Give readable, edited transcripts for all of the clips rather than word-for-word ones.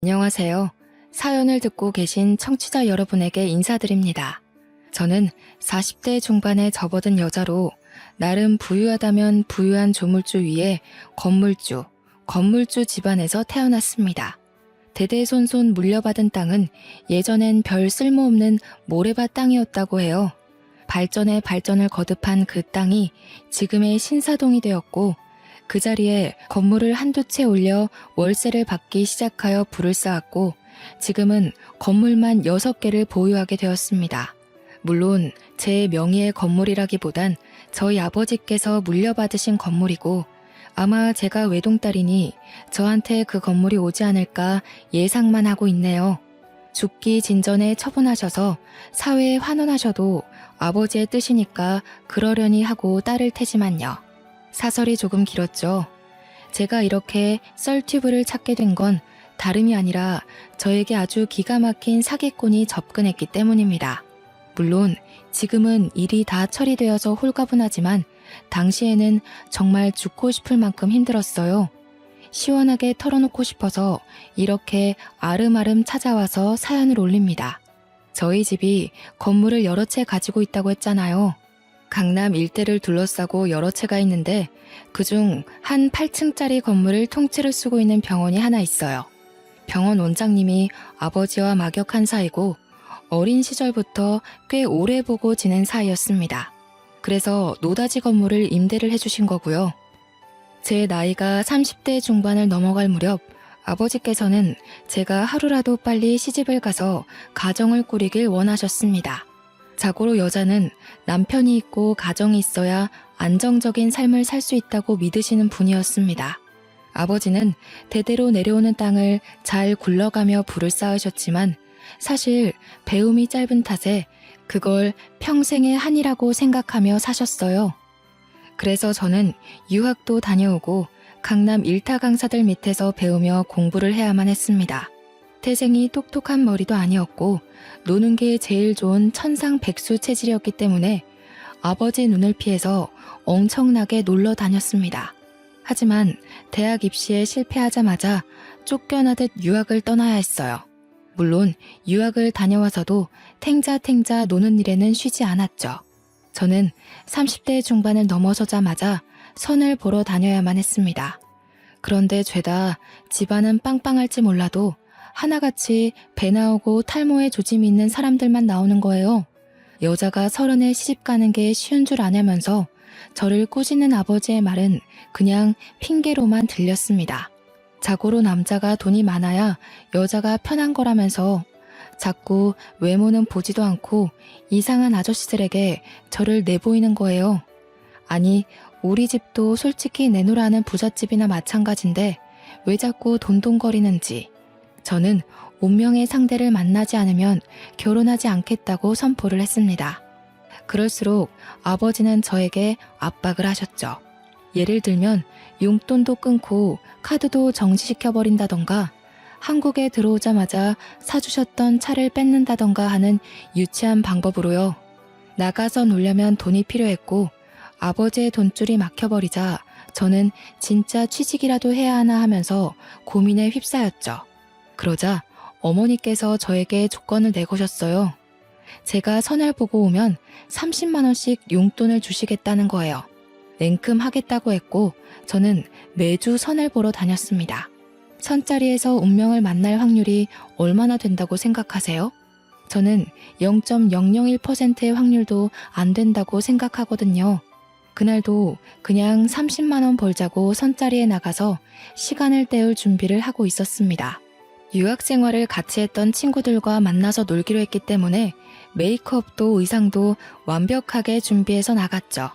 안녕하세요. 사연을 듣고 계신 청취자 여러분에게 인사드립니다. 저는 40대 중반에 접어든 여자로 나름 부유하다면 부유한 조물주 위에 건물주 집안에서 태어났습니다. 대대손손 물려받은 땅은 예전엔 별 쓸모없는 모래밭 땅이었다고 해요. 발전에 발전을 거듭한 그 땅이 지금의 신사동이 되었고 그 자리에 건물을 한두 채 올려 월세를 받기 시작하여 불을 쌓았고 지금은 건물만 6개를 보유하게 되었습니다. 물론 제 명의의 건물이라기보단 저희 아버지께서 물려받으신 건물이고 아마 제가 외동딸이니 저한테 그 건물이 오지 않을까 예상만 하고 있네요. 죽기 진전에 처분하셔서 사회에 환원하셔도 아버지의 뜻이니까 그러려니 하고 따를 테지만요. 사설이 조금 길었죠. 제가 이렇게 썰튜브를 찾게 된 건 다름이 아니라 저에게 아주 기가 막힌 사기꾼이 접근했기 때문입니다. 물론 지금은 일이 다 처리되어서 홀가분하지만 당시에는 정말 죽고 싶을 만큼 힘들었어요. 시원하게 털어놓고 싶어서 이렇게 아름아름 찾아와서 사연을 올립니다. 저희 집이 건물을 여러 채 가지고 있다고 했잖아요. 강남 일대를 둘러싸고 여러 채가 있는데 그중 한 8층짜리 건물을 통째로 쓰고 있는 병원이 하나 있어요. 병원 원장님이 아버지와 막역한 사이고 어린 시절부터 꽤 오래 보고 지낸 사이였습니다. 그래서 노다지 건물을 임대를 해주신 거고요. 제 나이가 30대 중반을 넘어갈 무렵 아버지께서는 제가 하루라도 빨리 시집을 가서 가정을 꾸리길 원하셨습니다. 자고로 여자는 남편이 있고 가정이 있어야 안정적인 삶을 살 수 있다고 믿으시는 분이었습니다. 아버지는 대대로 내려오는 땅을 잘 굴러가며 부를 쌓으셨지만 사실 배움이 짧은 탓에 그걸 평생의 한이라고 생각하며 사셨어요. 그래서 저는 유학도 다녀오고 강남 일타 강사들 밑에서 배우며 공부를 해야만 했습니다. 태생이 똑똑한 머리도 아니었고 노는 게 제일 좋은 천상백수 체질이었기 때문에 아버지 눈을 피해서 엄청나게 놀러 다녔습니다. 하지만 대학 입시에 실패하자마자 쫓겨나듯 유학을 떠나야 했어요. 물론 유학을 다녀와서도 탱자탱자 노는 일에는 쉬지 않았죠. 저는 30대 중반을 넘어서자마자 선을 보러 다녀야만 했습니다. 그런데 죄다 집안은 빵빵할지 몰라도 하나같이 배 나오고 탈모에 조짐이 있는 사람들만 나오는 거예요. 여자가 30에 시집 가는 게 쉬운 줄 아냐면서 저를 꾸짖는 아버지의 말은 그냥 핑계로만 들렸습니다. 자고로 남자가 돈이 많아야 여자가 편한 거라면서 자꾸 외모는 보지도 않고 이상한 아저씨들에게 저를 내보이는 거예요. 아니, 우리 집도 솔직히 내놓으라는 부잣집이나 마찬가지인데 왜 자꾸 돈돈거리는지. 저는 운명의 상대를 만나지 않으면 결혼하지 않겠다고 선포를 했습니다. 그럴수록 아버지는 저에게 압박을 하셨죠. 예를 들면 용돈도 끊고 카드도 정지시켜버린다던가 한국에 들어오자마자 사주셨던 차를 뺏는다던가 하는 유치한 방법으로요. 나가서 놀려면 돈이 필요했고 아버지의 돈줄이 막혀버리자 저는 진짜 취직이라도 해야 하나 하면서 고민에 휩싸였죠. 그러자 어머니께서 저에게 조건을 내거셨어요. 제가 선을 보고 오면 30만 원씩 용돈을 주시겠다는 거예요. 냉큼 하겠다고 했고 저는 매주 선을 보러 다녔습니다. 선자리에서 운명을 만날 확률이 얼마나 된다고 생각하세요? 저는 0.001%의 확률도 안 된다고 생각하거든요. 그날도 그냥 30만 원 벌자고 선자리에 나가서 시간을 때울 준비를 하고 있었습니다. 유학 생활을 같이 했던 친구들과 만나서 놀기로 했기 때문에 메이크업도 의상도 완벽하게 준비해서 나갔죠.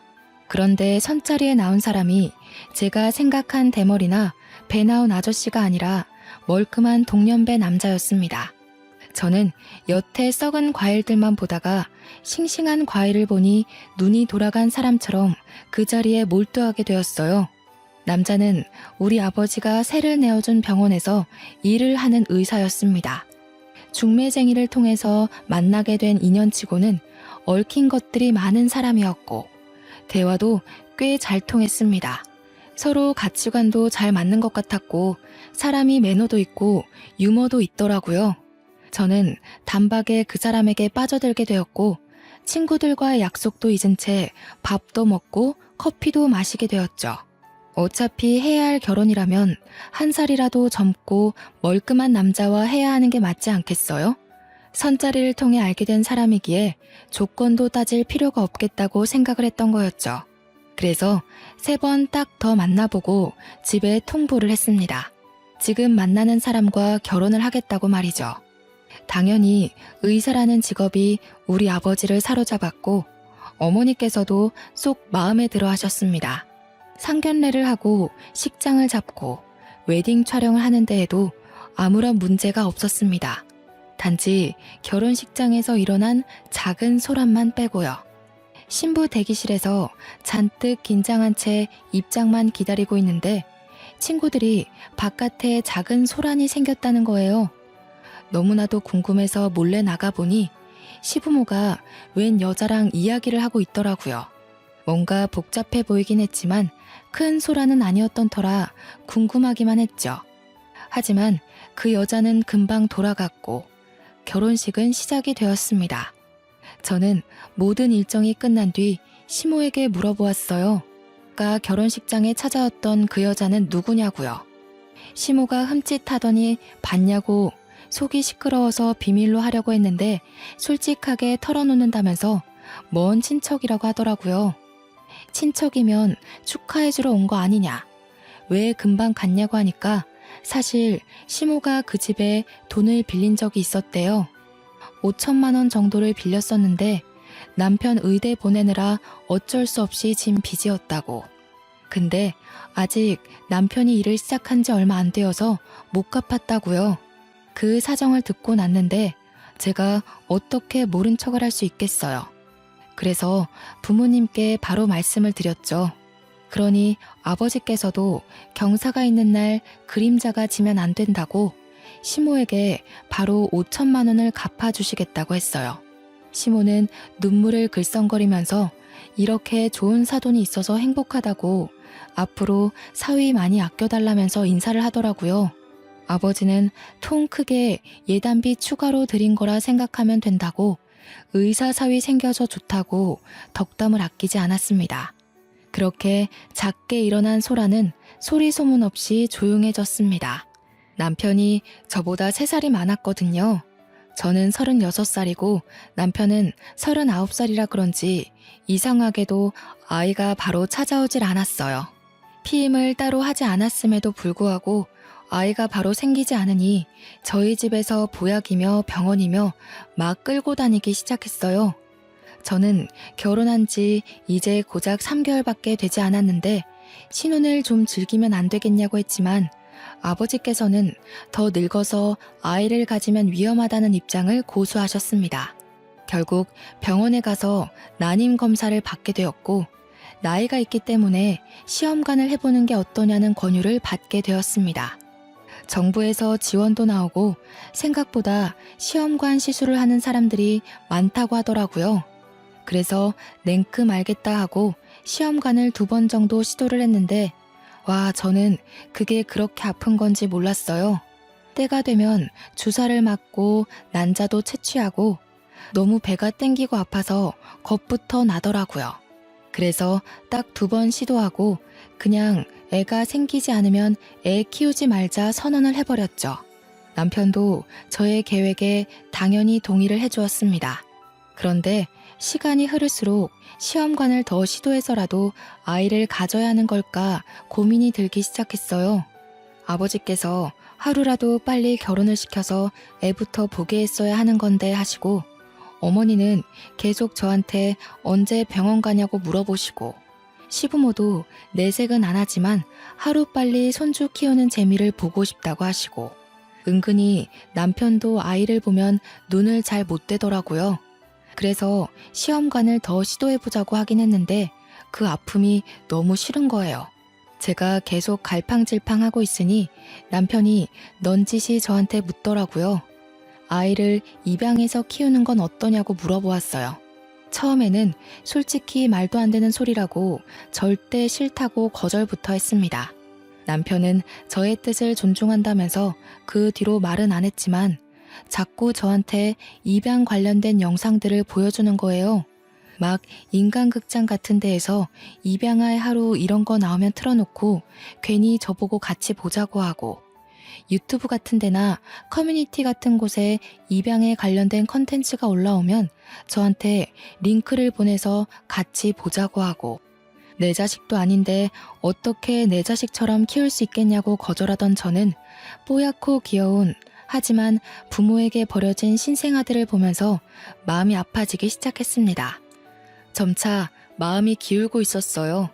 그런데 선자리에 나온 사람이 제가 생각한 대머리나 배 나온 아저씨가 아니라 멀끔한 동년배 남자였습니다. 저는 여태 썩은 과일들만 보다가 싱싱한 과일을 보니 눈이 돌아간 사람처럼 그 자리에 몰두하게 되었어요. 남자는 우리 아버지가 세를 내어준 병원에서 일을 하는 의사였습니다. 중매쟁이를 통해서 만나게 된 인연치고는 얽힌 것들이 많은 사람이었고 대화도 꽤 잘 통했습니다. 서로 가치관도 잘 맞는 것 같았고 사람이 매너도 있고 유머도 있더라고요. 저는 단박에 그 사람에게 빠져들게 되었고 친구들과의 약속도 잊은 채 밥도 먹고 커피도 마시게 되었죠. 어차피 해야 할 결혼이라면 한 살이라도 젊고 멀끔한 남자와 해야 하는 게 맞지 않겠어요? 선자리를 통해 알게 된 사람이기에 조건도 따질 필요가 없겠다고 생각을 했던 거였죠. 그래서 3번 딱 더 만나보고 집에 통보를 했습니다. 지금 만나는 사람과 결혼을 하겠다고 말이죠. 당연히 의사라는 직업이 우리 아버지를 사로잡았고 어머니께서도 쏙 마음에 들어 하셨습니다. 상견례를 하고 식장을 잡고 웨딩 촬영을 하는 데에도 아무런 문제가 없었습니다. 단지 결혼식장에서 일어난 작은 소란만 빼고요. 신부 대기실에서 잔뜩 긴장한 채 입장만 기다리고 있는데 친구들이 바깥에 작은 소란이 생겼다는 거예요. 너무나도 궁금해서 몰래 나가보니 시부모가 웬 여자랑 이야기를 하고 있더라고요. 뭔가 복잡해 보이긴 했지만 큰 소란은 아니었던 터라 궁금하기만 했죠. 하지만 그 여자는 금방 돌아갔고 결혼식은 시작이 되었습니다. 저는 모든 일정이 끝난 뒤 시모에게 물어보았어요. 아까 결혼식장에 찾아왔던 그 여자는 누구냐고요. 시모가 흠칫하더니 봤냐고 속이 시끄러워서 비밀로 하려고 했는데 솔직하게 털어놓는다면서 먼 친척이라고 하더라고요. 친척이면 축하해주러 온 거 아니냐. 왜 금방 갔냐고 하니까 사실 시모가 그 집에 돈을 빌린 적이 있었대요. 5천만 원 정도를 빌렸었는데 남편 의대 보내느라 어쩔 수 없이 진 빚이었다고. 근데 아직 남편이 일을 시작한 지 얼마 안 되어서 못 갚았다고요. 그 사정을 듣고 났는데 제가 어떻게 모른 척을 할 수 있겠어요. 그래서 부모님께 바로 말씀을 드렸죠. 그러니 아버지께서도 경사가 있는 날 그림자가 지면 안 된다고 시모에게 바로 5천만 원을 갚아주시겠다고 했어요. 시모는 눈물을 글썽거리면서 이렇게 좋은 사돈이 있어서 행복하다고 앞으로 사위 많이 아껴달라면서 인사를 하더라고요. 아버지는 통 크게 예단비 추가로 드린 거라 생각하면 된다고 의사 사위 생겨서 좋다고 덕담을 아끼지 않았습니다. 그렇게 작게 일어난 소란은 소리 소문 없이 조용해졌습니다. 남편이 저보다 3살이 많았거든요. 저는 36살이고 남편은 39살이라 그런지 이상하게도 아이가 바로 찾아오질 않았어요. 피임을 따로 하지 않았음에도 불구하고 아이가 바로 생기지 않으니 저희 집에서 보약이며 병원이며 막 끌고 다니기 시작했어요. 저는 결혼한 지 이제 고작 3개월밖에 되지 않았는데 신혼을 좀 즐기면 안 되겠냐고 했지만 아버지께서는 더 늙어서 아이를 가지면 위험하다는 입장을 고수하셨습니다. 결국 병원에 가서 난임 검사를 받게 되었고 나이가 있기 때문에 시험관을 해보는 게 어떠냐는 권유를 받게 되었습니다. 정부에서 지원도 나오고 생각보다 시험관 시술을 하는 사람들이 많다고 하더라고요. 그래서 냉큼 알겠다 하고 시험관을 2번 정도 시도를 했는데 와, 저는 그게 그렇게 아픈 건지 몰랐어요. 때가 되면 주사를 맞고 난자도 채취하고 너무 배가 땡기고 아파서 겁부터 나더라고요. 그래서 딱 2번 시도하고 그냥 애가 생기지 않으면 애 키우지 말자 선언을 해버렸죠. 남편도 저의 계획에 당연히 동의를 해주었습니다. 그런데 시간이 흐를수록 시험관을 더 시도해서라도 아이를 가져야 하는 걸까 고민이 들기 시작했어요. 아버지께서 하루라도 빨리 결혼을 시켜서 애부터 보게 했어야 하는 건데 하시고 어머니는 계속 저한테 언제 병원 가냐고 물어보시고 시부모도 내색은 안 하지만 하루빨리 손주 키우는 재미를 보고 싶다고 하시고 은근히 남편도 아이를 보면 눈을 잘 못 떼더라고요. 그래서 시험관을 더 시도해보자고 하긴 했는데 그 아픔이 너무 싫은 거예요. 제가 계속 갈팡질팡하고 있으니 남편이 넌지시 저한테 묻더라고요. 아이를 입양해서 키우는 건 어떠냐고 물어보았어요. 처음에는 솔직히 말도 안 되는 소리라고 절대 싫다고 거절부터 했습니다. 남편은 저의 뜻을 존중한다면서 그 뒤로 말은 안 했지만 자꾸 저한테 입양 관련된 영상들을 보여주는 거예요. 막 인간극장 같은 데에서 입양아의 하루 이런 거 나오면 틀어놓고 괜히 저보고 같이 보자고 하고, 유튜브 같은 데나 커뮤니티 같은 곳에 입양에 관련된 컨텐츠가 올라오면 저한테 링크를 보내서 같이 보자고 하고, 내 자식도 아닌데 어떻게 내 자식처럼 키울 수 있겠냐고 거절하던 저는 뽀얗고 귀여운, 하지만 부모에게 버려진 신생아들을 보면서 마음이 아파지기 시작했습니다. 점차 마음이 기울고 있었어요.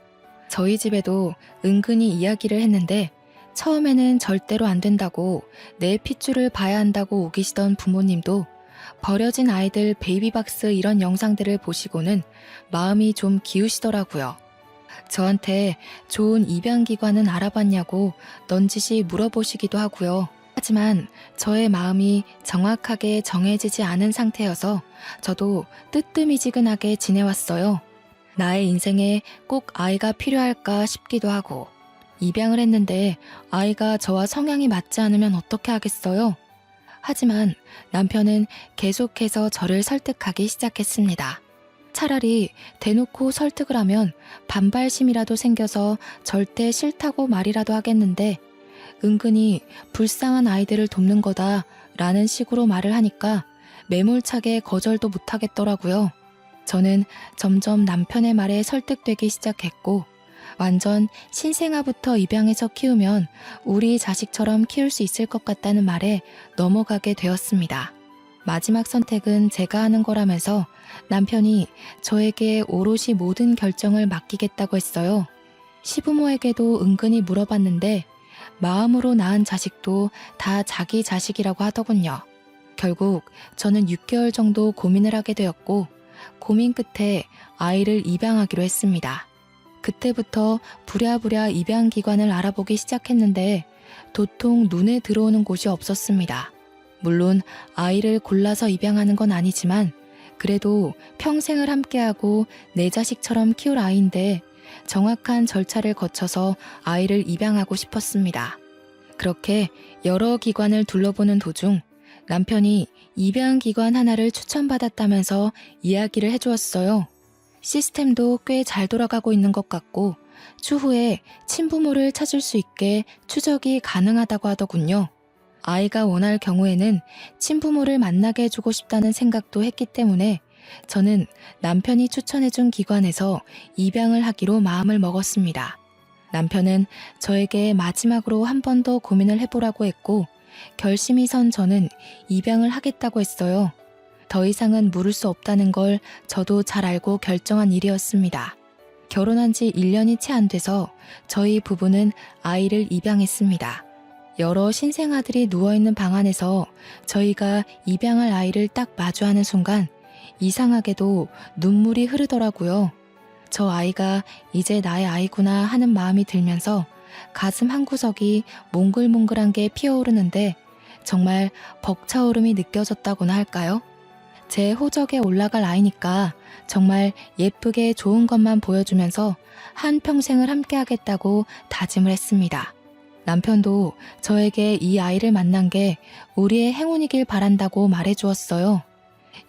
저희 집에도 은근히 이야기를 했는데 처음에는 절대로 안 된다고, 내 핏줄을 봐야 한다고 우기시던 부모님도 버려진 아이들 베이비박스 이런 영상들을 보시고는 마음이 좀 기우시더라고요. 저한테 좋은 입양기관은 알아봤냐고 넌지시 물어보시기도 하고요. 하지만 저의 마음이 정확하게 정해지지 않은 상태여서 저도 뜨뜨미지근하게 지내왔어요. 나의 인생에 꼭 아이가 필요할까 싶기도 하고, 입양을 했는데 아이가 저와 성향이 맞지 않으면 어떻게 하겠어요? 하지만 남편은 계속해서 저를 설득하기 시작했습니다. 차라리 대놓고 설득을 하면 반발심이라도 생겨서 절대 싫다고 말이라도 하겠는데, 은근히 불쌍한 아이들을 돕는 거다 라는 식으로 말을 하니까 매몰차게 거절도 못하겠더라고요. 저는 점점 남편의 말에 설득되기 시작했고, 완전 신생아부터 입양해서 키우면 우리 자식처럼 키울 수 있을 것 같다는 말에 넘어가게 되었습니다. 마지막 선택은 제가 하는 거라면서 남편이 저에게 오롯이 모든 결정을 맡기겠다고 했어요. 시부모에게도 은근히 물어봤는데 마음으로 낳은 자식도 다 자기 자식이라고 하더군요. 결국 저는 6개월 정도 고민을 하게 되었고, 고민 끝에 아이를 입양하기로 했습니다. 그때부터 부랴부랴 입양기관을 알아보기 시작했는데 도통 눈에 들어오는 곳이 없었습니다. 물론 아이를 골라서 입양하는 건 아니지만 그래도 평생을 함께하고 내 자식처럼 키울 아이인데 정확한 절차를 거쳐서 아이를 입양하고 싶었습니다. 그렇게 여러 기관을 둘러보는 도중 남편이 입양기관 하나를 추천받았다면서 이야기를 해주었어요. 시스템도 꽤 잘 돌아가고 있는 것 같고 추후에 친부모를 찾을 수 있게 추적이 가능하다고 하더군요. 아이가 원할 경우에는 친부모를 만나게 해주고 싶다는 생각도 했기 때문에 저는 남편이 추천해준 기관에서 입양을 하기로 마음을 먹었습니다. 남편은 저에게 마지막으로 한 번 더 고민을 해보라고 했고 결심이 선 저는 입양을 하겠다고 했어요. 더 이상은 물을 수 없다는 걸 저도 잘 알고 결정한 일이었습니다. 결혼한 지 1년이 채 안 돼서 저희 부부는 아이를 입양했습니다. 여러 신생아들이 누워있는 방 안에서 저희가 입양할 아이를 딱 마주하는 순간 이상하게도 눈물이 흐르더라고요. 저 아이가 이제 나의 아이구나 하는 마음이 들면서 가슴 한구석이 몽글몽글한 게 피어오르는데 정말 벅차오름이 느껴졌다고나 할까요? 제 호적에 올라갈 아이니까 정말 예쁘게 좋은 것만 보여주면서 한평생을 함께하겠다고 다짐을 했습니다. 남편도 저에게 이 아이를 만난 게 우리의 행운이길 바란다고 말해주었어요.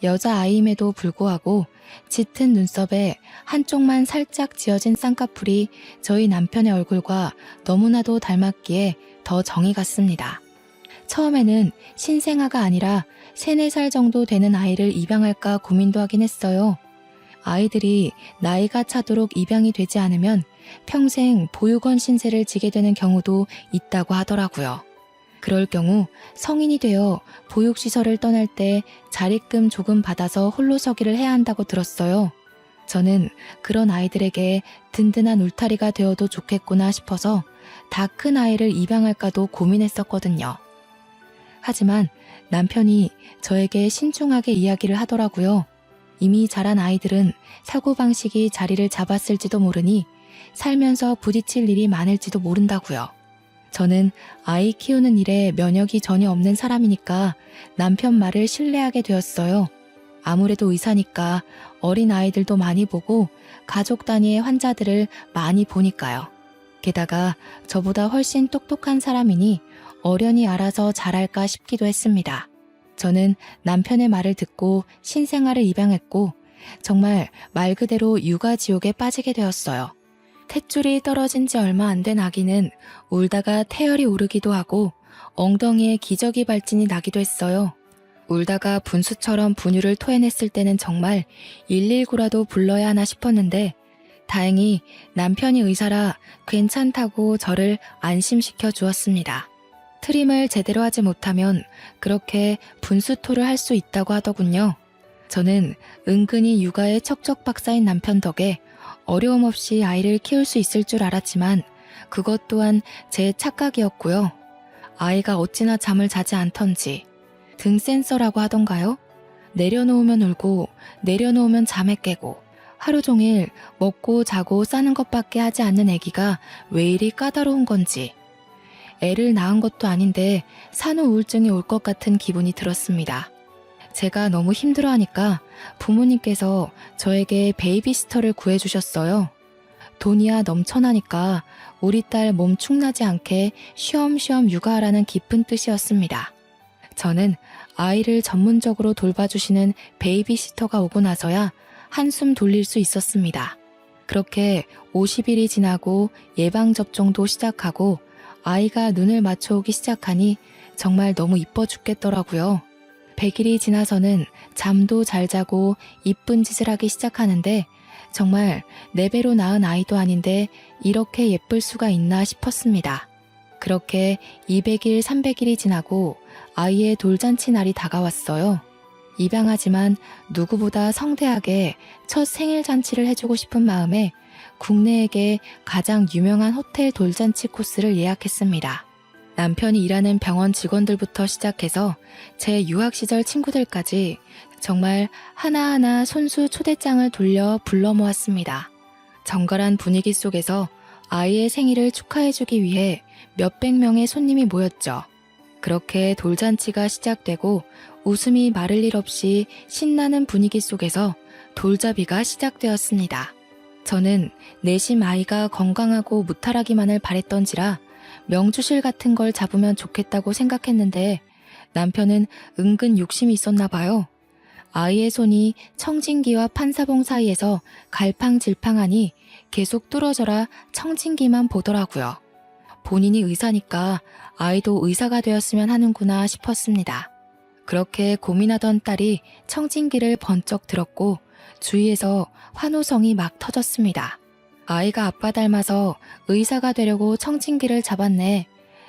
여자아이임에도 불구하고 짙은 눈썹에 한쪽만 살짝 지어진 쌍꺼풀이 저희 남편의 얼굴과 너무나도 닮았기에 더 정이 갔습니다. 처음에는 신생아가 아니라 3, 4살 정도 되는 아이를 입양할까 고민도 하긴 했어요. 아이들이 나이가 차도록 입양이 되지 않으면 평생 보육원 신세를 지게 되는 경우도 있다고 하더라고요. 그럴 경우 성인이 되어 보육시설을 떠날 때 자립금 조금 받아서 홀로 서기를 해야 한다고 들었어요. 저는 그런 아이들에게 든든한 울타리가 되어도 좋겠구나 싶어서 다 큰 아이를 입양할까도 고민했었거든요. 하지만 남편이 저에게 신중하게 이야기를 하더라고요. 이미 자란 아이들은 사고방식이 자리를 잡았을지도 모르니 살면서 부딪힐 일이 많을지도 모른다고요. 저는 아이 키우는 일에 면역이 전혀 없는 사람이니까 남편 말을 신뢰하게 되었어요. 아무래도 의사니까 어린 아이들도 많이 보고 가족 단위의 환자들을 많이 보니까요. 게다가 저보다 훨씬 똑똑한 사람이니 어련히 알아서 잘할까 싶기도 했습니다. 저는 남편의 말을 듣고 신생아를 입양했고 정말 말 그대로 육아지옥에 빠지게 되었어요. 탯줄이 떨어진 지 얼마 안 된 아기는 울다가 태열이 오르기도 하고 엉덩이에 기저귀 발진이 나기도 했어요. 울다가 분수처럼 분유를 토해냈을 때는 정말 119라도 불러야 하나 싶었는데 다행히 남편이 의사라 괜찮다고 저를 안심시켜 주었습니다. 트림을 제대로 하지 못하면 그렇게 분수토를 할 수 있다고 하더군요. 저는 은근히 육아에 척척박사인 남편 덕에 어려움 없이 아이를 키울 수 있을 줄 알았지만 그것 또한 제 착각이었고요. 아이가 어찌나 잠을 자지 않던지 등 센서라고 하던가요? 내려놓으면 울고 내려놓으면 잠에 깨고 하루 종일 먹고 자고 싸는 것밖에 하지 않는 아기가 왜 이리 까다로운 건지 애를 낳은 것도 아닌데 산후 우울증이 올 것 같은 기분이 들었습니다. 제가 너무 힘들어하니까 부모님께서 저에게 베이비시터를 구해주셨어요. 돈이야 넘쳐나니까 우리 딸 몸 축나지 않게 쉬엄쉬엄 육아하라는 깊은 뜻이었습니다. 저는 아이를 전문적으로 돌봐주시는 베이비시터가 오고 나서야 한숨 돌릴 수 있었습니다. 그렇게 50일이 지나고 예방접종도 시작하고 아이가 눈을 맞춰오기 시작하니 정말 너무 이뻐 죽겠더라고요. 100일이 지나서는 잠도 잘 자고 이쁜 짓을 하기 시작하는데 정말 내 배로 낳은 아이도 아닌데 이렇게 예쁠 수가 있나 싶었습니다. 그렇게 200일, 300일이 지나고 아이의 돌잔치 날이 다가왔어요. 입양하지만 누구보다 성대하게 첫 생일 잔치를 해주고 싶은 마음에 국내에게 가장 유명한 호텔 돌잔치 코스를 예약했습니다. 남편이 일하는 병원 직원들부터 시작해서 제 유학 시절 친구들까지 정말 하나하나 손수 초대장을 돌려 불러 모았습니다. 정갈한 분위기 속에서 아이의 생일을 축하해주기 위해 몇백 명의 손님이 모였죠. 그렇게 돌잔치가 시작되고 웃음이 마를 일 없이 신나는 분위기 속에서 돌잡이가 시작되었습니다. 저는 내심 아이가 건강하고 무탈하기만을 바랬던지라 명주실 같은 걸 잡으면 좋겠다고 생각했는데 남편은 은근 욕심이 있었나 봐요. 아이의 손이 청진기와 판사봉 사이에서 갈팡질팡하니 계속 뚫어져라 청진기만 보더라고요. 본인이 의사니까 아이도 의사가 되었으면 하는구나 싶었습니다. 그렇게 고민하던 딸이 청진기를 번쩍 들었고 주위에서 환호성이 막 터졌습니다. 아이가 아빠 닮아서 의사가 되려고 청진기를 잡았네.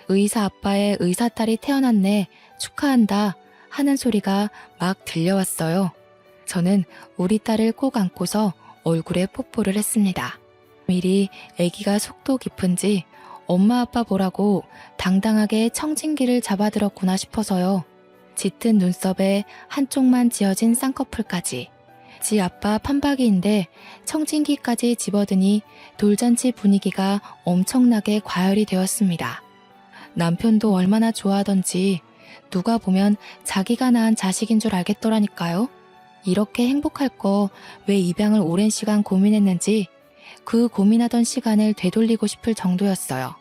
의사 아빠의 의사 딸이 태어났네. 축하한다. 하는 소리가 막 들려왔어요. 저는 우리 딸을 꼭 안고서 얼굴에 뽀뽀를 했습니다. 미리 아기가 속도 깊은지 엄마 아빠 보라고 당당하게 청진기를 잡아들었구나 싶어서요. 짙은 눈썹에 한쪽만 지어진 쌍꺼풀까지. 지 아빠 판박이인데 청진기까지 집어드니 돌잔치 분위기가 엄청나게 과열이 되었습니다. 남편도 얼마나 좋아하던지 누가 보면 자기가 낳은 자식인 줄 알겠더라니까요. 이렇게 행복할 거 왜 입양을 오랜 시간 고민했는지 그 고민하던 시간을 되돌리고 싶을 정도였어요.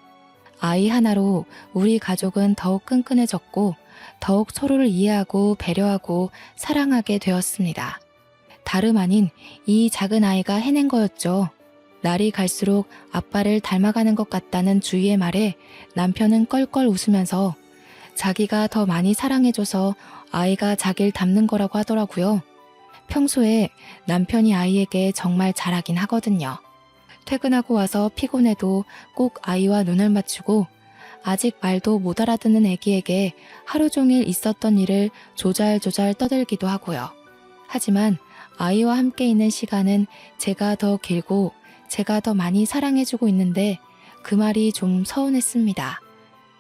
아이 하나로 우리 가족은 더욱 끈끈해졌고 더욱 서로를 이해하고 배려하고 사랑하게 되었습니다. 다름 아닌 이 작은 아이가 해낸 거였죠. 날이 갈수록 아빠를 닮아가는 것 같다는 주위의 말에 남편은 껄껄 웃으면서 자기가 더 많이 사랑해줘서 아이가 자기를 닮는 거라고 하더라고요. 평소에 남편이 아이에게 정말 잘하긴 하거든요. 퇴근하고 와서 피곤해도 꼭 아이와 눈을 맞추고 아직 말도 못 알아듣는 아기에게 하루 종일 있었던 일을 조잘조잘 떠들기도 하고요. 하지만 아이와 함께 있는 시간은 제가 더 길고 제가 더 많이 사랑해주고 있는데 그 말이 좀 서운했습니다.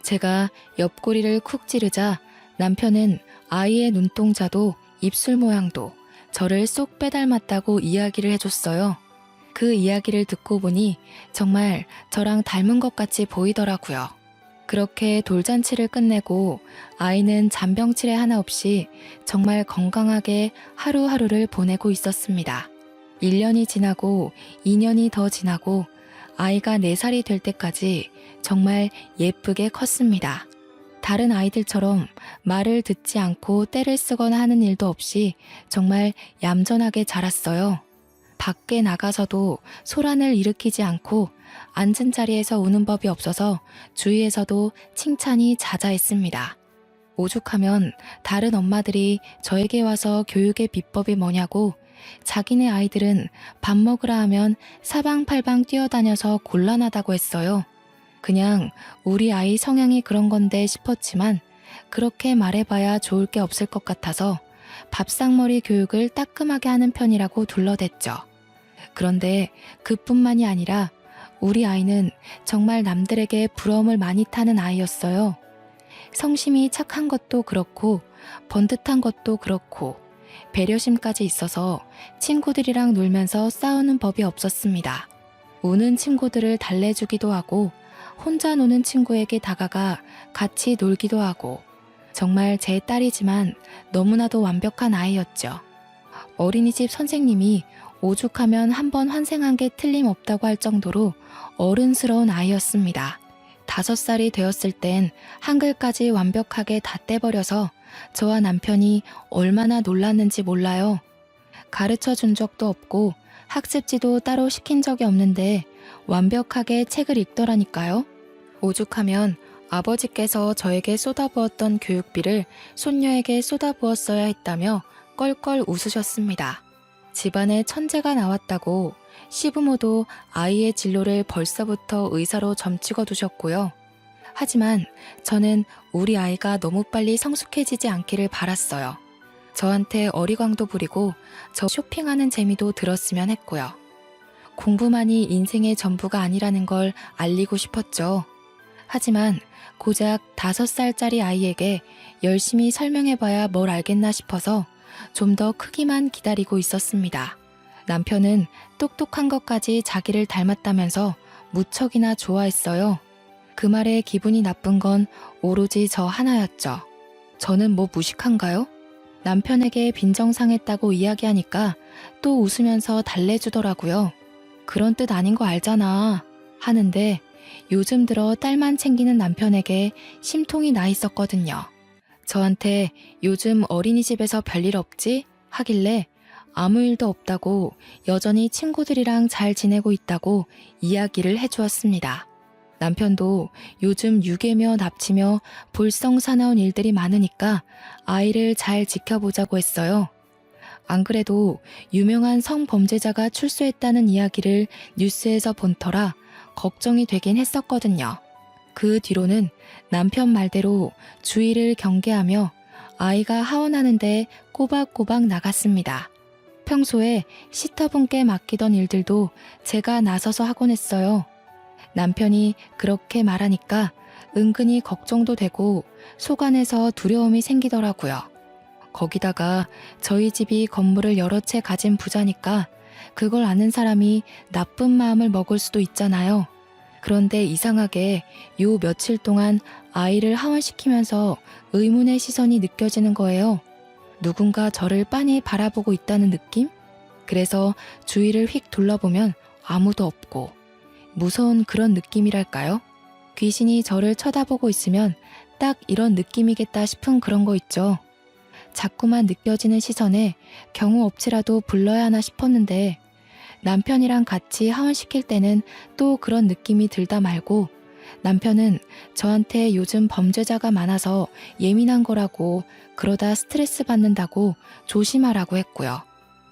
제가 옆구리를 쿡 찌르자 남편은 아이의 눈동자도 입술 모양도 저를 쏙 빼닮았다고 이야기를 해줬어요. 그 이야기를 듣고 보니 정말 저랑 닮은 것 같이 보이더라고요. 그렇게 돌잔치를 끝내고 아이는 잔병치레 하나 없이 정말 건강하게 하루하루를 보내고 있었습니다. 1년이 지나고 2년이 더 지나고 아이가 4살이 될 때까지 정말 예쁘게 컸습니다. 다른 아이들처럼 말을 듣지 않고 떼를 쓰거나 하는 일도 없이 정말 얌전하게 자랐어요. 밖에 나가서도 소란을 일으키지 않고 앉은 자리에서 우는 법이 없어서 주위에서도 칭찬이 자자했습니다. 오죽하면 다른 엄마들이 저에게 와서 교육의 비법이 뭐냐고 자기네 아이들은 밥 먹으라 하면 사방팔방 뛰어다녀서 곤란하다고 했어요. 그냥 우리 아이 성향이 그런 건데 싶었지만 그렇게 말해봐야 좋을 게 없을 것 같아서 밥상머리 교육을 따끔하게 하는 편이라고 둘러댔죠. 그런데 그뿐만이 아니라 우리 아이는 정말 남들에게 부러움을 많이 타는 아이였어요. 성심이 착한 것도 그렇고 번듯한 것도 그렇고 배려심까지 있어서 친구들이랑 놀면서 싸우는 법이 없었습니다. 우는 친구들을 달래주기도 하고 혼자 노는 친구에게 다가가 같이 놀기도 하고 정말 제 딸이지만 너무나도 완벽한 아이였죠. 어린이집 선생님이 오죽하면 한번 환생한 게 틀림없다고 할 정도로 어른스러운 아이였습니다. 5살이 되었을 땐 한글까지 완벽하게 다 떼버려서 저와 남편이 얼마나 놀랐는지 몰라요. 가르쳐 준 적도 없고 학습지도 따로 시킨 적이 없는데 완벽하게 책을 읽더라니까요. 오죽하면 아버지께서 저에게 쏟아부었던 교육비를 손녀에게 쏟아부었어야 했다며 껄껄 웃으셨습니다. 집안에 천재가 나왔다고 시부모도 아이의 진로를 벌써부터 의사로 점찍어 두셨고요. 하지만 저는 우리 아이가 너무 빨리 성숙해지지 않기를 바랐어요. 저한테 어리광도 부리고 저 쇼핑하는 재미도 들었으면 했고요. 공부만이 인생의 전부가 아니라는 걸 알리고 싶었죠. 하지만 고작 5살짜리 아이에게 열심히 설명해봐야 뭘 알겠나 싶어서 좀 더 크기만 기다리고 있었습니다. 남편은 똑똑한 것까지 자기를 닮았다면서 무척이나 좋아했어요. 그 말에 기분이 나쁜 건 오로지 저 하나였죠. 저는 뭐 무식한가요? 남편에게 빈정상했다고 이야기하니까 또 웃으면서 달래주더라고요. 그런 뜻 아닌 거 알잖아 하는데 요즘 들어 딸만 챙기는 남편에게 심통이 나 있었거든요. 저한테 요즘 어린이집에서 별일 없지? 하길래 아무 일도 없다고 여전히 친구들이랑 잘 지내고 있다고 이야기를 해주었습니다. 남편도 요즘 유괴며 납치며 볼성사나운 일들이 많으니까 아이를 잘 지켜보자고 했어요. 안 그래도 유명한 성범죄자가 출소했다는 이야기를 뉴스에서 본 터라 걱정이 되긴 했었거든요. 그 뒤로는 남편 말대로 주의를 경계하며 아이가 하원하는데 꼬박꼬박 나갔습니다. 평소에 시터분께 맡기던 일들도 제가 나서서 하곤 했어요. 남편이 그렇게 말하니까 은근히 걱정도 되고 속 안에서 두려움이 생기더라고요. 거기다가 저희 집이 건물을 여러 채 가진 부자니까 그걸 아는 사람이 나쁜 마음을 먹을 수도 있잖아요. 그런데 이상하게 요 며칠 동안 아이를 하원시키면서 의문의 시선이 느껴지는 거예요. 누군가 저를 빤히 바라보고 있다는 느낌? 그래서 주위를 휙 둘러보면 아무도 없고 무서운 그런 느낌이랄까요? 귀신이 저를 쳐다보고 있으면 딱 이런 느낌이겠다 싶은 그런 거 있죠. 자꾸만 느껴지는 시선에 경호 업체라도 불러야 하나 싶었는데 남편이랑 같이 하원시킬 때는 또 그런 느낌이 들다 말고 남편은 저한테 요즘 범죄자가 많아서 예민한 거라고 그러다 스트레스 받는다고 조심하라고 했고요.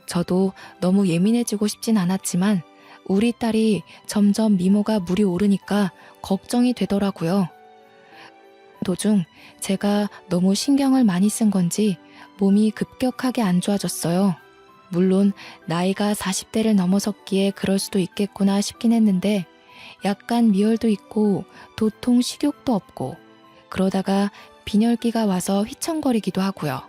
저도 너무 예민해지고 싶진 않았지만 우리 딸이 점점 미모가 물이 오르니까 걱정이 되더라고요. 도중 제가 너무 신경을 많이 쓴 건지 몸이 급격하게 안 좋아졌어요. 물론 나이가 40대를 넘어섰기에 그럴 수도 있겠구나 싶긴 했는데 약간 미열도 있고 도통 식욕도 없고 그러다가 빈혈기가 와서 휘청거리기도 하고요.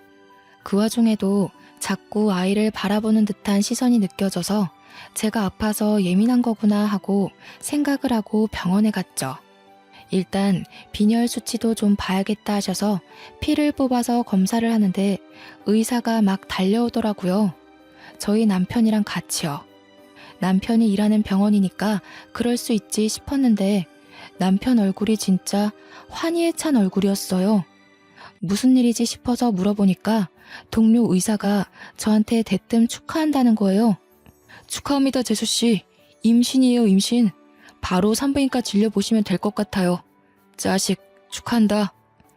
그 와중에도 자꾸 아이를 바라보는 듯한 시선이 느껴져서 제가 아파서 예민한 거구나 하고 생각을 하고 병원에 갔죠. 일단 빈혈 수치도 좀 봐야겠다 하셔서 피를 뽑아서 검사를 하는데 의사가 막 달려오더라고요. 저희 남편이랑 같이요. 남편이 일하는 병원이니까 그럴 수 있지 싶었는데 남편 얼굴이 진짜 환희에 찬 얼굴이었어요. 무슨 일이지 싶어서 물어보니까 동료 의사가 저한테 대뜸 축하한다는 거예요. 축하합니다, 재수씨. 임신이에요, 임신. 바로 산부인과 진료보시면 될 것 같아요. 자식, 축하한다.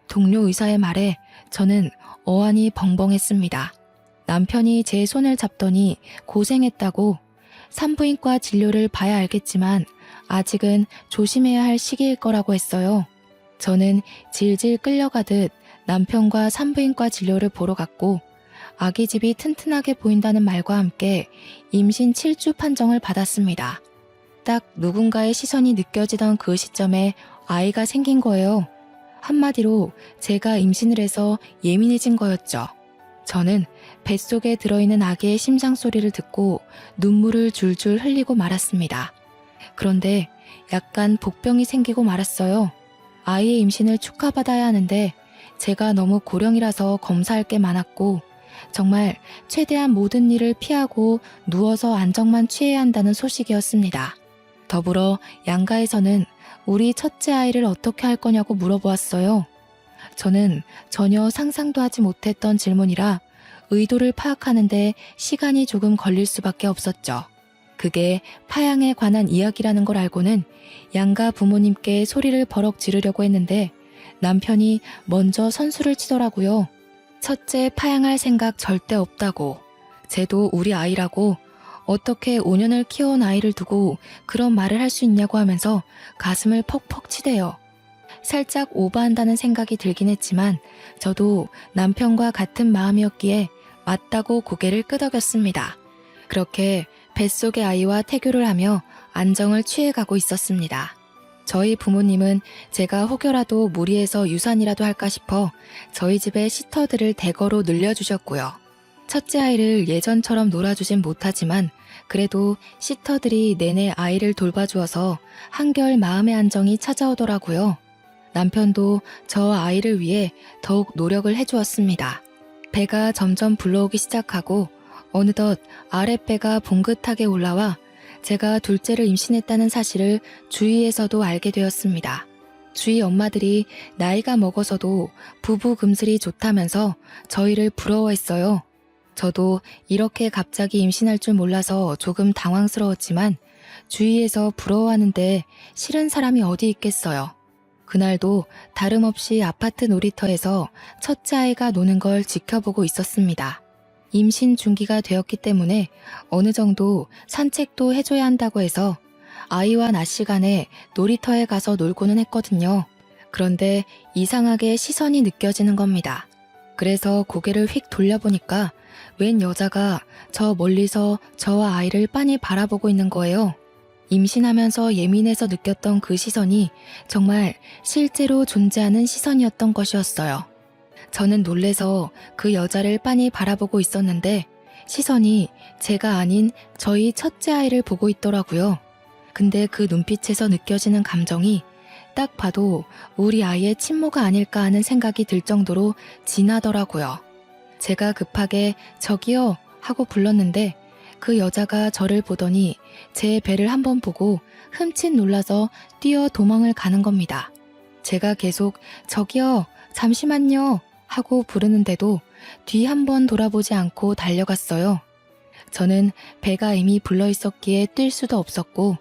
동료 의사의 말에 저는 어안이 벙벙했습니다. 남편이 제 손을 잡더니 고생했다고 산부인과 진료를 봐야 알겠지만 아직은 조심해야 할 시기일 거라고 했어요. 저는 질질 끌려가듯 남편과 산부인과 진료를 보러 갔고 아기집이 튼튼하게 보인다는 말과 함께 임신 7주 판정을 받았습니다. 딱 누군가의 시선이 느껴지던 그 시점에 아이가 생긴 거예요. 한마디로 제가 임신을 해서 예민해진 거였죠. 저는 뱃속에 들어있는 아기의 심장 소리를 듣고 눈물을 줄줄 흘리고 말았습니다. 그런데 약간 복병이 생기고 말았어요. 아이의 임신을 축하받아야 하는데 제가 너무 고령이라서 검사할 게 많았고 정말 최대한 모든 일을 피하고 누워서 안정만 취해야 한다는 소식이었습니다. 더불어 양가에서는 우리 첫째 아이를 어떻게 할 거냐고 물어보았어요. 저는 전혀 상상도 하지 못했던 질문이라 의도를 파악하는데 시간이 조금 걸릴 수밖에 없었죠. 그게 파양에 관한 이야기라는 걸 알고는 양가 부모님께 소리를 버럭 지르려고 했는데 남편이 먼저 선수를 치더라고요. 첫째 파양할 생각 절대 없다고. 쟤도 우리 아이라고. 어떻게 5년을 키워온 아이를 두고 그런 말을 할 수 있냐고 하면서 가슴을 퍽퍽 치대요. 살짝 오버한다는 생각이 들긴 했지만 저도 남편과 같은 마음이었기에 맞다고 고개를 끄덕였습니다. 그렇게 뱃속의 아이와 태교를 하며 안정을 취해가고 있었습니다. 저희 부모님은 제가 혹여라도 무리해서 유산이라도 할까 싶어 저희 집에 시터들을 대거로 늘려주셨고요. 첫째 아이를 예전처럼 놀아주진 못하지만 그래도 시터들이 내내 아이를 돌봐주어서 한결 마음의 안정이 찾아오더라고요. 남편도 저 아이를 위해 더욱 노력을 해주었습니다. 배가 점점 불러오기 시작하고 어느덧 아랫배가 봉긋하게 올라와 제가 둘째를 임신했다는 사실을 주위에서도 알게 되었습니다. 주위 엄마들이 나이가 먹어서도 부부 금슬이 좋다면서 저희를 부러워했어요. 저도 이렇게 갑자기 임신할 줄 몰라서 조금 당황스러웠지만 주위에서 부러워하는데 싫은 사람이 어디 있겠어요. 그날도 다름없이 아파트 놀이터에서 첫째 아이가 노는 걸 지켜보고 있었습니다. 임신 중기가 되었기 때문에 어느 정도 산책도 해줘야 한다고 해서 아이와 낮 시간에 놀이터에 가서 놀고는 했거든요. 그런데 이상하게 시선이 느껴지는 겁니다. 그래서 고개를 휙 돌려보니까 웬 여자가 저 멀리서 저와 아이를 빤히 바라보고 있는 거예요. 임신하면서 예민해서 느꼈던 그 시선이 정말 실제로 존재하는 시선이었던 것이었어요. 저는 놀래서 그 여자를 빤히 바라보고 있었는데 시선이 제가 아닌 저희 첫째 아이를 보고 있더라고요. 근데 그 눈빛에서 느껴지는 감정이 딱 봐도 우리 아이의 친모가 아닐까 하는 생각이 들 정도로 진하더라고요. 제가 급하게 저기요 하고 불렀는데 그 여자가 저를 보더니 제 배를 한번 보고 흠칫 놀라서 뛰어 도망을 가는 겁니다. 제가 계속 저기요 잠시만요 하고 부르는데도 뒤 한번 돌아보지 않고 달려갔어요. 저는 배가 이미 불러 있었기에 뛸 수도 없었고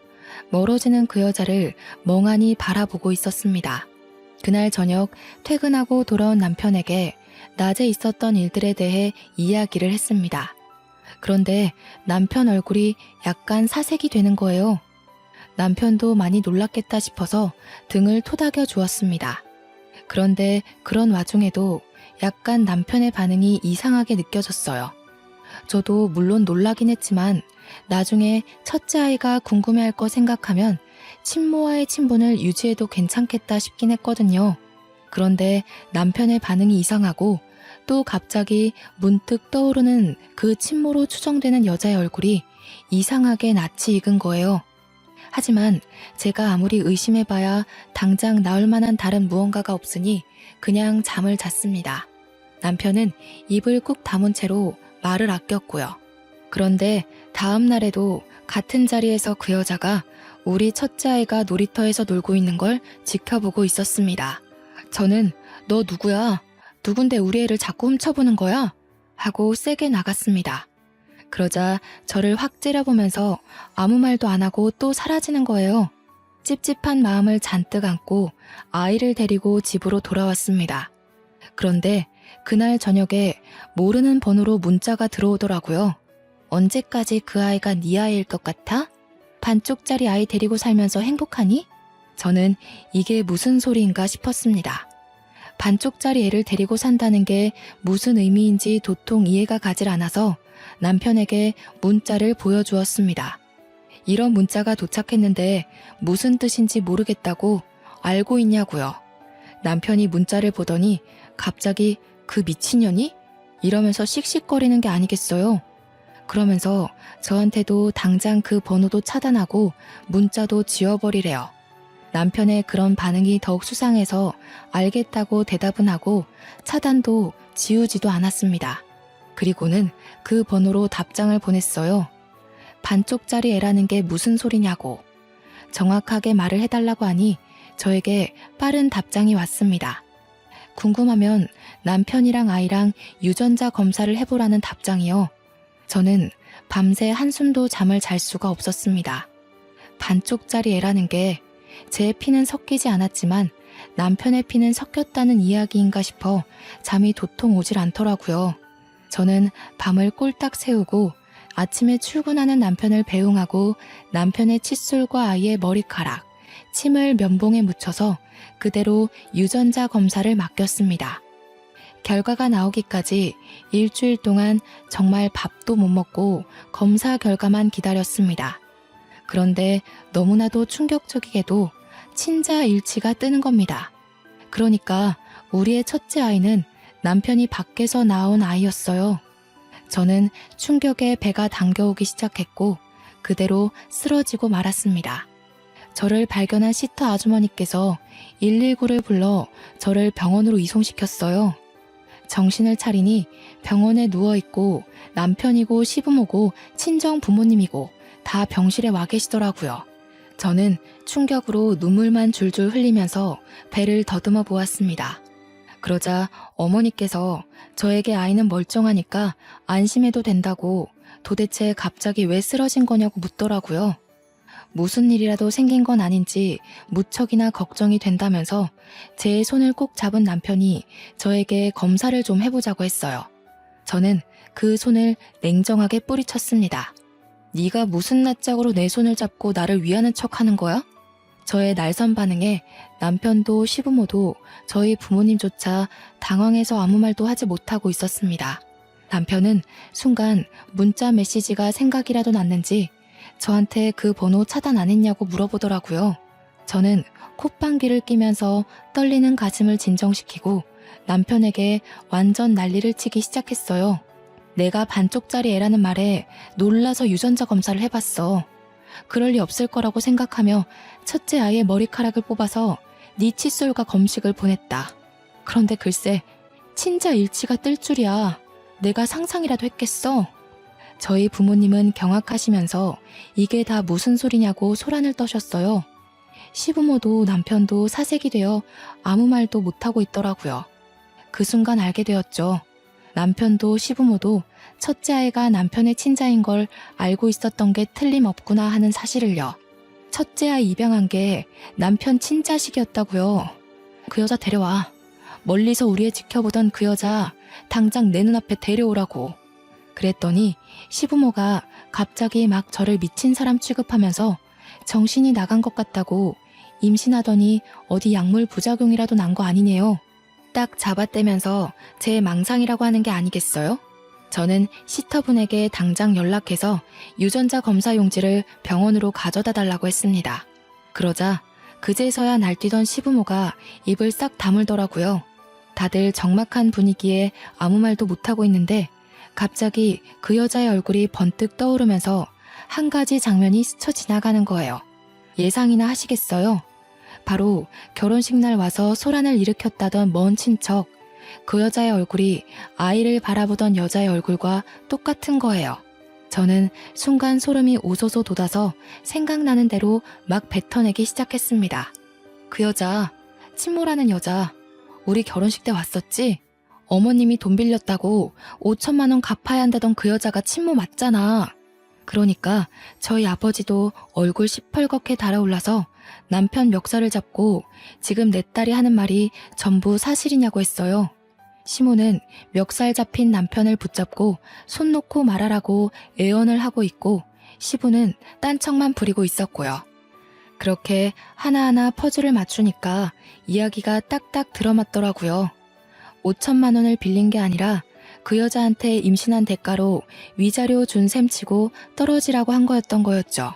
멀어지는 그 여자를 멍하니 바라보고 있었습니다. 그날 저녁 퇴근하고 돌아온 남편에게 낮에 있었던 일들에 대해 이야기를 했습니다. 그런데 남편 얼굴이 약간 사색이 되는 거예요. 남편도 많이 놀랐겠다 싶어서 등을 토닥여 주었습니다. 그런데 그런 와중에도 약간 남편의 반응이 이상하게 느껴졌어요. 저도 물론 놀라긴 했지만 나중에 첫째 아이가 궁금해할 거 생각하면 친모와의 친분을 유지해도 괜찮겠다 싶긴 했거든요. 그런데 남편의 반응이 이상하고 또 갑자기 문득 떠오르는 그 친모로 추정되는 여자의 얼굴이 이상하게 낯이 익은 거예요. 하지만 제가 아무리 의심해봐야 당장 나올 만한 다른 무언가가 없으니 그냥 잠을 잤습니다. 남편은 입을 꾹 다문 채로 말을 아꼈고요. 그런데 다음 날에도 같은 자리에서 그 여자가 우리 첫째 아이가 놀이터에서 놀고 있는 걸 지켜보고 있었습니다. 저는 너 누구야? 누군데 우리 애를 자꾸 훔쳐보는 거야? 하고 세게 나갔습니다. 그러자 저를 확 째려보면서 아무 말도 안 하고 또 사라지는 거예요. 찝찝한 마음을 잔뜩 안고 아이를 데리고 집으로 돌아왔습니다. 그런데 그날 저녁에 모르는 번호로 문자가 들어오더라고요. 언제까지 그 아이가 네 아이일 것 같아? 반쪽짜리 아이 데리고 살면서 행복하니? 저는 이게 무슨 소리인가 싶었습니다. 반쪽짜리 애를 데리고 산다는 게 무슨 의미인지 도통 이해가 가질 않아서 남편에게 문자를 보여주었습니다. 이런 문자가 도착했는데 무슨 뜻인지 모르겠다고 알고 있냐고요. 남편이 문자를 보더니 갑자기 그 미친년이? 이러면서 씩씩거리는 게 아니겠어요? 그러면서 저한테도 당장 그 번호도 차단하고 문자도 지워버리래요. 남편의 그런 반응이 더욱 수상해서 알겠다고 대답은 하고 차단도 지우지도 않았습니다. 그리고는 그 번호로 답장을 보냈어요. 반쪽짜리 애라는 게 무슨 소리냐고. 정확하게 말을 해달라고 하니 저에게 빠른 답장이 왔습니다. 궁금하면 남편이랑 아이랑 유전자 검사를 해보라는 답장이요. 저는 밤새 한숨도 잠을 잘 수가 없었습니다. 반쪽짜리 애라는 게 제 피는 섞이지 않았지만 남편의 피는 섞였다는 이야기인가 싶어 잠이 도통 오질 않더라고요. 저는 밤을 꼴딱 새우고 아침에 출근하는 남편을 배웅하고 남편의 칫솔과 아이의 머리카락, 침을 면봉에 묻혀서 그대로 유전자 검사를 맡겼습니다. 결과가 나오기까지 일주일 동안 정말 밥도 못 먹고 검사 결과만 기다렸습니다. 그런데 너무나도 충격적이게도 친자 일치가 뜨는 겁니다. 그러니까 우리의 첫째 아이는 남편이 밖에서 낳은 아이였어요. 저는 충격에 배가 당겨오기 시작했고 그대로 쓰러지고 말았습니다. 저를 발견한 시터 아주머니께서 119를 불러 저를 병원으로 이송시켰어요. 정신을 차리니 병원에 누워있고 남편이고 시부모고 친정 부모님이고 다 병실에 와 계시더라고요. 저는 충격으로 눈물만 줄줄 흘리면서 배를 더듬어 보았습니다. 그러자 어머니께서 저에게 아이는 멀쩡하니까 안심해도 된다고 도대체 갑자기 왜 쓰러진 거냐고 묻더라고요. 무슨 일이라도 생긴 건 아닌지 무척이나 걱정이 된다면서 제 손을 꼭 잡은 남편이 저에게 검사를 좀 해보자고 했어요. 저는 그 손을 냉정하게 뿌리쳤습니다. 네가 무슨 낯짝으로 내 손을 잡고 나를 위하는 척하는 거야? 저의 날선 반응에 남편도 시부모도 저희 부모님조차 당황해서 아무 말도 하지 못하고 있었습니다. 남편은 순간 문자 메시지가 생각이라도 났는지 저한테 그 번호 차단 안 했냐고 물어보더라고요. 저는 콧방귀를 뀌면서 떨리는 가슴을 진정시키고 남편에게 완전 난리를 치기 시작했어요. 내가 반쪽짜리 애라는 말에 놀라서 유전자 검사를 해봤어. 그럴 리 없을 거라고 생각하며 첫째 아이의 머리카락을 뽑아서 네 칫솔과 검식을 보냈다. 그런데 글쎄 친자 일치가 뜰 줄이야. 내가 상상이라도 했겠어. 저희 부모님은 경악하시면서 이게 다 무슨 소리냐고 소란을 떠셨어요. 시부모도 남편도 사색이 되어 아무 말도 못하고 있더라고요. 그 순간 알게 되었죠. 남편도 시부모도 첫째 아이가 남편의 친자인 걸 알고 있었던 게 틀림없구나 하는 사실을요. 첫째 아이 입양한 게 남편 친자식이었다고요. 그 여자 데려와. 멀리서 우리 애 지켜보던 그 여자 당장 내 눈앞에 데려오라고. 그랬더니 시부모가 갑자기 막 저를 미친 사람 취급하면서 정신이 나간 것 같다고 임신하더니 어디 약물 부작용이라도 난 거 아니네요. 딱 잡아떼면서 제 망상이라고 하는 게 아니겠어요? 저는 시터분에게 당장 연락해서 유전자 검사 용지를 병원으로 가져다 달라고 했습니다. 그러자 그제서야 날뛰던 시부모가 입을 싹 다물더라고요. 다들 적막한 분위기에 아무 말도 못하고 있는데 갑자기 그 여자의 얼굴이 번뜩 떠오르면서 한 가지 장면이 스쳐 지나가는 거예요. 예상이나 하시겠어요? 바로 결혼식 날 와서 소란을 일으켰다던 먼 친척, 그 여자의 얼굴이 아이를 바라보던 여자의 얼굴과 똑같은 거예요. 저는 순간 소름이 오소소 돋아서 생각나는 대로 막 뱉어내기 시작했습니다. 그 여자, 친모라는 여자, 우리 결혼식 때 왔었지? 어머님이 돈 빌렸다고 5천만 원 갚아야 한다던 그 여자가 친모 맞잖아. 그러니까 저희 아버지도 얼굴 시펄겋게 달아올라서 남편 멱살을 잡고 지금 내 딸이 하는 말이 전부 사실이냐고 했어요. 시모는 멱살 잡힌 남편을 붙잡고 손 놓고 말하라고 애원을 하고 있고 시부는 딴청만 부리고 있었고요. 그렇게 하나하나 퍼즐을 맞추니까 이야기가 딱딱 들어맞더라고요. 5천만 원을 빌린 게 아니라 그 여자한테 임신한 대가로 위자료 준 셈치고 떨어지라고 한 거였던 거였죠.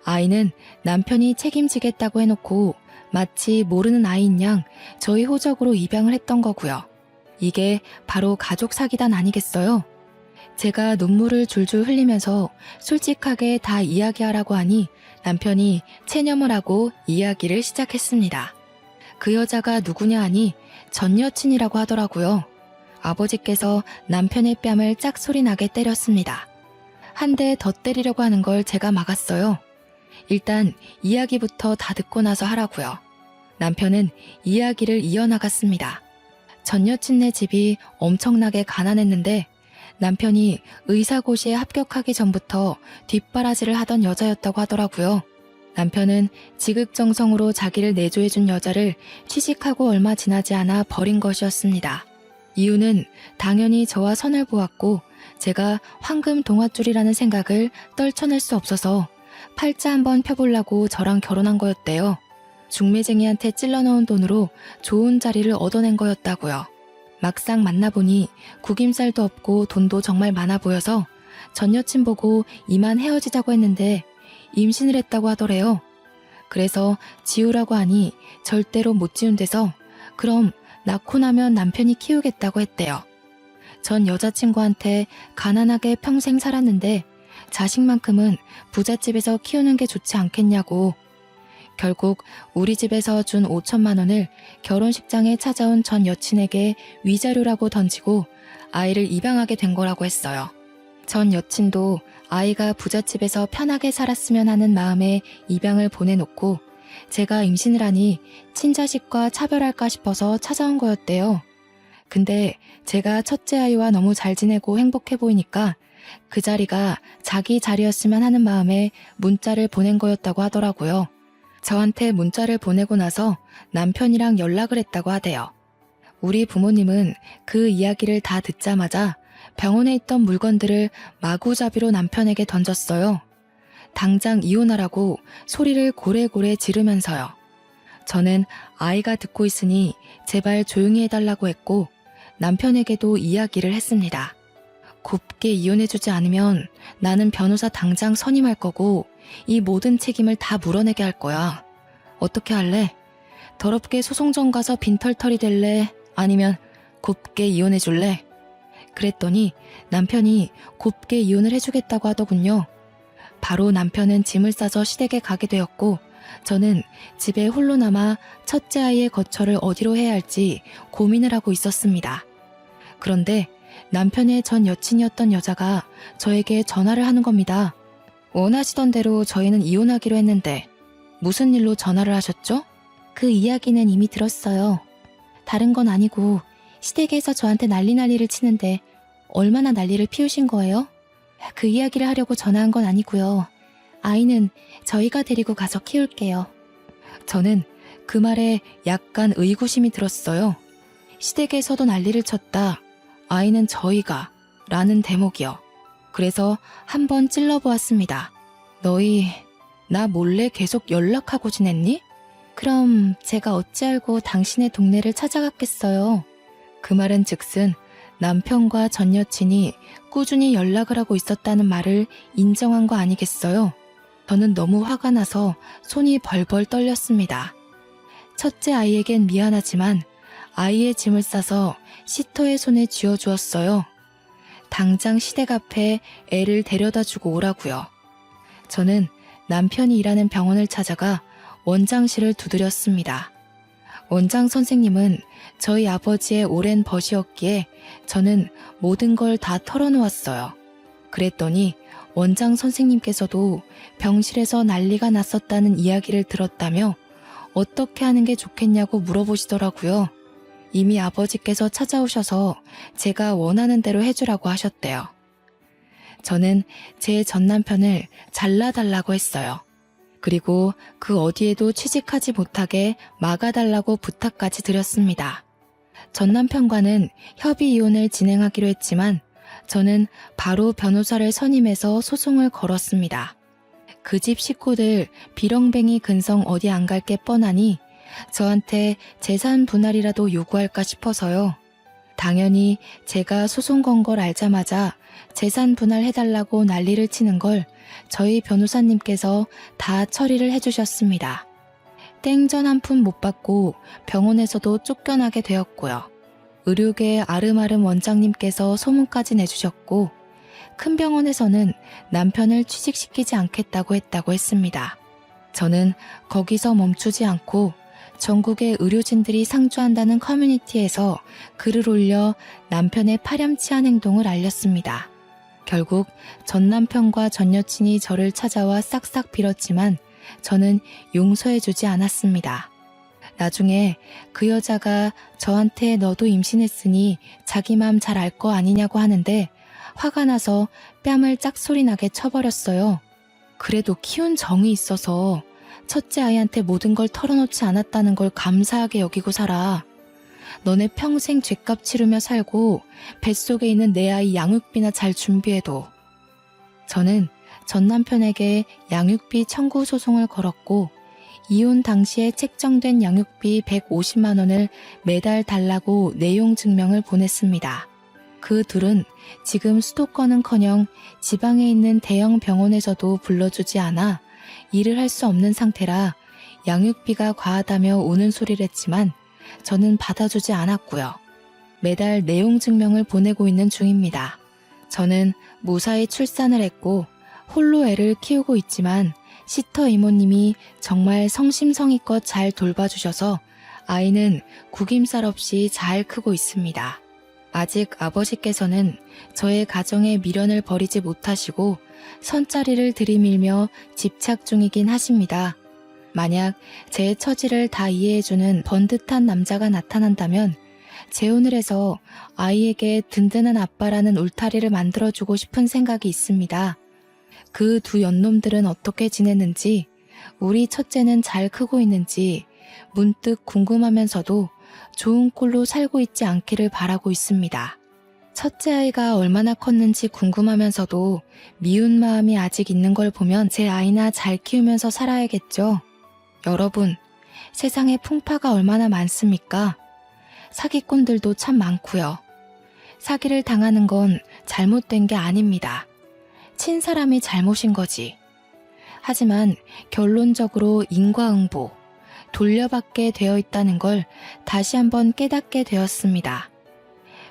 아이는 남편이 책임지겠다고 해놓고 마치 모르는 아이인 양 저희 호적으로 입양을 했던 거고요. 이게 바로 가족 사기단 아니겠어요? 제가 눈물을 줄줄 흘리면서 솔직하게 다 이야기하라고 하니 남편이 체념을 하고 이야기를 시작했습니다. 그 여자가 누구냐 하니 전 여친이라고 하더라고요. 아버지께서 남편의 뺨을 짝소리나게 때렸습니다. 한 대 더 때리려고 하는 걸 제가 막았어요. 일단 이야기부터 다 듣고 나서 하라고요. 남편은 이야기를 이어나갔습니다. 전 여친네 집이 엄청나게 가난했는데 남편이 의사고시에 합격하기 전부터 뒷바라지를 하던 여자였다고 하더라고요. 남편은 지극정성으로 자기를 내조해준 여자를 취직하고 얼마 지나지 않아 버린 것이었습니다. 이유는 당연히 저와 선을 보았고 제가 황금 동아줄이라는 생각을 떨쳐낼 수 없어서 팔자 한번 펴보려고 저랑 결혼한 거였대요. 중매쟁이한테 찔러넣은 돈으로 좋은 자리를 얻어낸 거였다고요. 막상 만나보니 구김살도 없고 돈도 정말 많아 보여서 전 여친 보고 이만 헤어지자고 했는데 임신을 했다고 하더래요. 그래서 지우라고 하니 절대로 못 지운대서 그럼 낳고 나면 남편이 키우겠다고 했대요. 전 여자친구한테 가난하게 평생 살았는데 자식만큼은 부잣집에서 키우는 게 좋지 않겠냐고. 결국 우리 집에서 준 5천만 원을 결혼식장에 찾아온 전 여친에게 위자료라고 던지고 아이를 입양하게 된 거라고 했어요. 전 여친도 아이가 부잣집에서 편하게 살았으면 하는 마음에 입양을 보내놓고 제가 임신을 하니 친자식과 차별할까 싶어서 찾아온 거였대요. 근데 제가 첫째 아이와 너무 잘 지내고 행복해 보이니까 그 자리가 자기 자리였으면 하는 마음에 문자를 보낸 거였다고 하더라고요. 저한테 문자를 보내고 나서 남편이랑 연락을 했다고 하대요. 우리 부모님은 그 이야기를 다 듣자마자 병원에 있던 물건들을 마구잡이로 남편에게 던졌어요. 당장 이혼하라고 소리를 고래고래 지르면서요. 저는 아이가 듣고 있으니 제발 조용히 해달라고 했고 남편에게도 이야기를 했습니다. 곱게 이혼해주지 않으면 나는 변호사 당장 선임할 거고 이 모든 책임을 다 물어내게 할 거야. 어떻게 할래? 더럽게 소송전 가서 빈털터리 될래? 아니면 곱게 이혼해줄래? 그랬더니 남편이 곱게 이혼을 해주겠다고 하더군요. 바로 남편은 짐을 싸서 시댁에 가게 되었고 저는 집에 홀로 남아 첫째 아이의 거처를 어디로 해야 할지 고민을 하고 있었습니다. 그런데 남편의 전 여친이었던 여자가 저에게 전화를 하는 겁니다. 원하시던 대로 저희는 이혼하기로 했는데 무슨 일로 전화를 하셨죠? 그 이야기는 이미 들었어요. 다른 건 아니고 시댁에서 저한테 난리를 치는데 얼마나 난리를 피우신 거예요? 그 이야기를 하려고 전화한 건 아니고요. 아이는 저희가 데리고 가서 키울게요. 저는 그 말에 약간 의구심이 들었어요. 시댁에서도 난리를 쳤다. 아이는 저희가 라는 대목이요. 그래서 한번 찔러보았습니다. 너희 나 몰래 계속 연락하고 지냈니? 그럼 제가 어찌 알고 당신의 동네를 찾아갔겠어요. 그 말은 즉슨 남편과 전 여친이 꾸준히 연락을 하고 있었다는 말을 인정한 거 아니겠어요? 저는 너무 화가 나서 손이 벌벌 떨렸습니다. 첫째 아이에겐 미안하지만 아이의 짐을 싸서 시터의 손에 쥐어주었어요. 당장 시댁 앞에 애를 데려다 주고 오라고요. 저는 남편이 일하는 병원을 찾아가 원장실을 두드렸습니다. 원장 선생님은 저희 아버지의 오랜 벗이었기에 저는 모든 걸 다 털어놓았어요. 그랬더니 원장 선생님께서도 병실에서 난리가 났었다는 이야기를 들었다며 어떻게 하는 게 좋겠냐고 물어보시더라고요. 이미 아버지께서 찾아오셔서 제가 원하는 대로 해주라고 하셨대요. 저는 제 전남편을 잘라달라고 했어요. 그리고 그 어디에도 취직하지 못하게 막아달라고 부탁까지 드렸습니다. 전남편과는 협의 이혼을 진행하기로 했지만 저는 바로 변호사를 선임해서 소송을 걸었습니다. 그 집 식구들 비렁뱅이 근성 어디 안 갈 게 뻔하니 저한테 재산 분할이라도 요구할까 싶어서요. 당연히 제가 소송 건 걸 알자마자 재산 분할해달라고 난리를 치는 걸 저희 변호사님께서 다 처리를 해주셨습니다. 땡전 한 푼 못 받고 병원에서도 쫓겨나게 되었고요. 의료계 아름아름 원장님께서 소문까지 내주셨고 큰 병원에서는 남편을 취직시키지 않겠다고 했습니다. 저는 거기서 멈추지 않고 전국의 의료진들이 상주한다는 커뮤니티에서 글을 올려 남편의 파렴치한 행동을 알렸습니다. 결국 전 남편과 전 여친이 저를 찾아와 싹싹 빌었지만 저는 용서해주지 않았습니다. 나중에 그 여자가 저한테 너도 임신했으니 자기 맘 잘 알 거 아니냐고 하는데 화가 나서 뺨을 짝소리나게 쳐버렸어요. 그래도 키운 정이 있어서 첫째 아이한테 모든 걸 털어놓지 않았다는 걸 감사하게 여기고 살아. 너네 평생 죗값 치르며 살고 뱃속에 있는 내 아이 양육비나 잘 준비해둬. 저는 전 남편에게 양육비 청구 소송을 걸었고 이혼 당시에 책정된 양육비 150만 원을 매달 달라고 내용 증명을 보냈습니다. 그 둘은 지금 수도권은커녕 지방에 있는 대형 병원에서도 불러주지 않아 일을 할 수 없는 상태라 양육비가 과하다며 우는 소리를 했지만 저는 받아주지 않았고요. 매달 내용 증명을 보내고 있는 중입니다. 저는 무사히 출산을 했고 홀로 애를 키우고 있지만 시터 이모님이 정말 성심성의껏 잘 돌봐주셔서 아이는 구김살 없이 잘 크고 있습니다. 아직 아버지께서는 저의 가정에 미련을 버리지 못하시고 선자리를 들이밀며 집착 중이긴 하십니다. 만약 제 처지를 다 이해해주는 번듯한 남자가 나타난다면 재혼을 해서 아이에게 든든한 아빠라는 울타리를 만들어주고 싶은 생각이 있습니다. 그 두 연놈들은 어떻게 지내는지, 우리 첫째는 잘 크고 있는지 문득 궁금하면서도 좋은 꼴로 살고 있지 않기를 바라고 있습니다. 첫째 아이가 얼마나 컸는지 궁금하면서도 미운 마음이 아직 있는 걸 보면 제 아이나 잘 키우면서 살아야겠죠. 여러분, 세상에 풍파가 얼마나 많습니까? 사기꾼들도 참 많고요. 사기를 당하는 건 잘못된 게 아닙니다. 친 사람이 잘못인 거지. 하지만 결론적으로 인과응보, 돌려받게 되어 있다는 걸 다시 한번 깨닫게 되었습니다.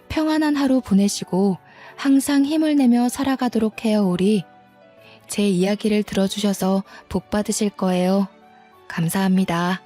평안한 하루 보내시고 항상 힘을 내며 살아가도록 해요, 우리. 제 이야기를 들어주셔서 복 받으실 거예요. 감사합니다.